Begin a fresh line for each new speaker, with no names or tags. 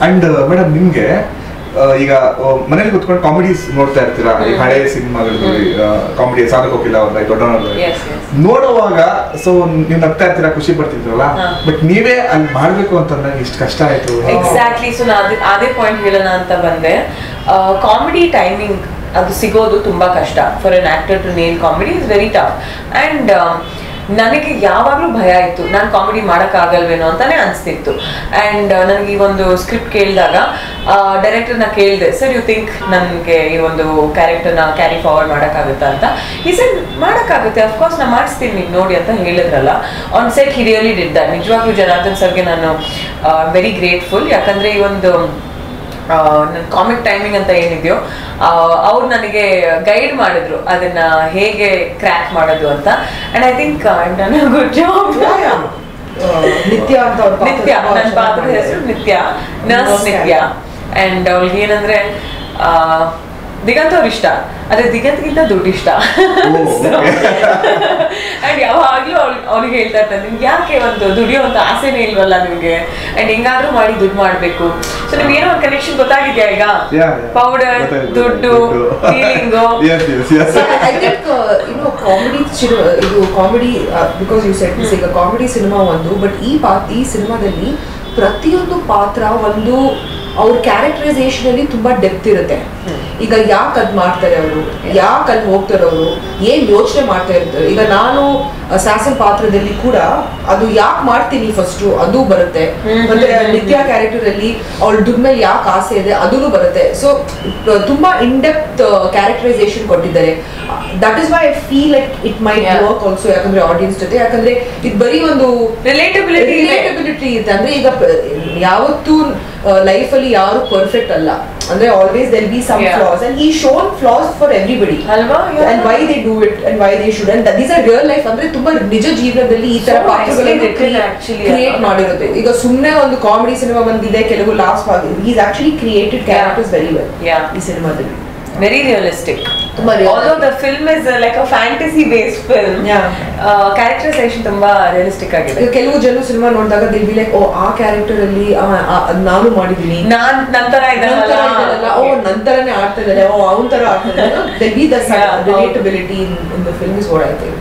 And madam ನಿಮ್ಗೆ ಈಗ ಮನೇಲಿ ಕುತ್ಕೊಂಡು ಕಾಮಿಡೀಸ್ ನೋಡ್ತಾ ಇರ್ತೀರಾ, ಈ ಹಳೆ ಸಿನಿಮಾಗಳು ಕಾಮಿಡಿ ಸಾಧು ಕೋಕಿಲ ಅವ್ರ ದೊಡ್ಡವರ ನೋಡುವಾಗ ಸೊ ನೀವು ನಗ್ತಾ ಇರ್ತೀರಾ, ಖುಷಿ ಪಡ್ತಿದ್ರಲ್ಲ, ಬಟ್ ನೀವೇ ಅಲ್ಲಿ ಮಾಡ್ಬೇಕು ಅಂತಂದ್ರೆ ಎಷ್ಟು ಕಷ್ಟ ಆಯ್ತು?
ಎಕ್ಸಾಕ್ಟ್ಲಿ. ಸೊ ಅದೇ ಪಾಯಿಂಟ್ ಹೇಳೋಣ ಅಂತ ಬಂದೆ. ಕಾಮಿಡಿ ಟೈಮಿಂಗ್ ಅದು ಸಿಗೋದು ತುಂಬಾ ಕಷ್ಟ. For an actor to nail comedy is very tough. And ನನಗೆ ಯಾವಾಗಲೂ ಭಯ ಇತ್ತು, ನಾನು ಕಾಮಿಡಿ ಮಾಡೋಕ್ಕಾಗಲ್ವೇನೋ ಅಂತಾನೆ ಅನಿಸ್ತಿತ್ತು. ಆ್ಯಂಡ್ ನನಗೆ ಈ ಒಂದು ಸ್ಕ್ರಿಪ್ಟ್ ಕೇಳಿದಾಗ ಡೈರೆಕ್ಟರ್ನ ಕೇಳಿದೆ, ಸರ್ ಯು ಥಿಂಕ್ ನನಗೆ ಈ ಒಂದು ಕ್ಯಾರೆಕ್ಟರ್ನ ಕ್ಯಾರಿ ಫಾರ್ವರ್ಡ್ ಮಾಡೋಕ್ಕಾಗುತ್ತಾ ಅಂತ. ಈ ಸರ್ ಮಾಡೋಕ್ಕಾಗುತ್ತೆ, ಅಫ್ಕೋರ್ಸ್ ನಾನು ಮಾಡಿಸ್ತೀನಿ ನೀವು ನೋಡಿ ಅಂತ ಹೇಳಿದ್ರಲ್ಲ. On set he really did that. ನಿಜವಾಗ್ಲೂ ಜನಾರ್ದನ್ ಸರ್ಗೆ ನಾನು ವೆರಿ ಗ್ರೇಟ್ಫುಲ್. ಯಾಕಂದರೆ ಈ ಒಂದು ನನ್ನ ಕಾಮಿಕ್ ಟೈಮಿಂಗ್ ಅಂತ ಏನಿದೆಯೋ ಅವ್ರು ನನಗೆ ಗೈಡ್ ಮಾಡಿದ್ರು ಅದನ್ನ ಹೇಗೆ ಕ್ರ್ಯಾಕ್ ಮಾಡೋದು ಅಂತ. And I think I done a good job.
ನಿತ್ಯ ಅಂತ
ನಿತ್ಯ ನನ್ನ ಪಾತ್ರದ ಹೆಸರು ನಿತ್ಯ, ನರ್ಸ್ ನಿತ್ಯ. ಅಂಡ್ ಅವ್ಳಿಗೆ ಏನಂದ್ರೆ ದಿಗಂತ್ ಅವ್ರು ಇಷ್ಟ, ಅದೇ ದಿಗಂತ್ಗಿಂತ ದುಡ್ಡು ಇಷ್ಟ. ಅಂಡ್ ಯಾವಾಗ್ಲೂ ಅವ್ನಿಗೆ ಹೇಳ್ತಾ ಇರ್ತಾನೆ, ನಿಮ್ಗೆ ಯಾಕೆ ಒಂದು ದುಡಿಯೋಂತ ಆಸೆನೇ ಇಲ್ವಲ್ಲ ನಿಮ್ಗೆ, ಅಂಡ್ ಹೆಂಗಾದ್ರೂ ಮಾಡಿ ದುಡ್ಡು ಮಾಡ್ಬೇಕು. ಸೊ ನಿಮ್ಗೆ ಏನೋ ಒಂದು ಕನೆಕ್ಷನ್ ಗೊತ್ತಾಗಿದ್ಯಾ ಈಗ? ಪೌಡರ್, ದುಡ್ಡು, ಫೀಲಿಂಗು.
ಐ ಥಿಂಕ್ ಕಾಮಿಡಿ ಇದು comedy because you said this, ಈಗ ಕಾಮಿಡಿ ಸಿನಿಮಾ ಒಂದು, ಬಟ್ ಈ ಸಿನಿಮಾದಲ್ಲಿ ಪ್ರತಿಯೊಂದು ಪಾತ್ರ ಒಂದು ಅವ್ರ ಕ್ಯಾರೆಕ್ಟರೈಸೇಷನ್ ಅಲ್ಲಿ ತುಂಬಾ ಡೆಪ್ತ್ ಇರುತ್ತೆ. ಈಗ ಯಾಕೆ ಅದ್ ಮಾಡ್ತಾರೆ ಅವರು, ಯಾಕೆ ಅಲ್ಲಿ ಹೋಗ್ತಾರೆ ಅವರು, ಏನ್ ಯೋಚನೆ ಮಾಡ್ತಾ ಇರ್ತಾರೆ. ಈಗ ನಾನು ಸ್ಯಾಸನ್ ಪಾತ್ರದಲ್ಲಿ ಕೂಡ ಅದು ಯಾಕೆ ಮಾಡ್ತೀನಿ ಫಸ್ಟ್ ಅದು ಬರುತ್ತೆ. ಮತ್ತೆ ನಿತ್ಯ ಕ್ಯಾರೆಕ್ಟರ್ ಅಲ್ಲಿ ಅವಳ ದುಡ್ಡು ಮೇಲೆ ಯಾಕೆ ಆಸೆ ಇದೆ ಅದೂ ಬರುತ್ತೆ. ಸೊ ತುಂಬಾ ಇನ್ ಡೆಪ್ತ್ ಕ್ಯಾರೆಕ್ಟರೈಸೇಷನ್ ಕೊಟ್ಟಿದ್ದಾರೆ. That is why I feel like it might work also. ಯಾಕಂದ್ರೆ ಆಡಿಯನ್ಸ್ ಜೊತೆ, ಯಾಕಂದ್ರೆ ಇದು ಬರೀ ಒಂದು ರಿಲೇಟಬಿಲಿಟಿ ಇದೆ. ಅಂದ್ರೆ ಈಗ ಯಾವತ್ತೂ ಲೈಫ್ ಅಲ್ಲಿ ಯಾರು ಪರ್ಫೆಕ್ಟ್ ಅಲ್ಲ, ಅಂದ್ರೆ always there be some flaws, and ಈ shown flaws for everybody, and why they do it and why they should. And these are real life. ಅಂದ್ರೆ ತುಂಬಾ ನಿಜ ಜೀವನದಲ್ಲಿ ಈ ತರ ಪಾತ್ರಗಳನ್ನು ಕ್ರಿಯೇಟ್ ಮಾಡಿರುತ್ತೆ. ಈಗ ಸುಮ್ಮನೆ ಒಂದು ಕಾಮಿಡಿ ಸಿನಿಮಾ ಬಂದಿದೆ, ಕೆಲವು ಲಾಸ್ಟ್ ಆಗಿದೆ. Is actually created characters very well ಈ ಸಿನಿಮಾದಲ್ಲಿ.
Very realistic. Although the film is like a fantasy based film, characterization ತುಂಬಾ realistic ಆಗಿದೆ.
ಕೆಲವು ಜನ ಸಿನಿಮಾ ನೋಡಿದಾಗ they be like, ಓ ಆ ಕ್ಯಾರೆಕ್ಟರ್ ಅಲ್ಲಿ ನಾನು ಮಾಡಿದೀನಿ,
ನಂತರ
ಓ ನಂತರನೇ ಆಡ್ತಾ ಇದ್ದಾರೆ, ಓ ಅವನ ತರ ಆಡ್ತಾ ಇದ್ದಾರೆ. There be the relatability in the film is what I think.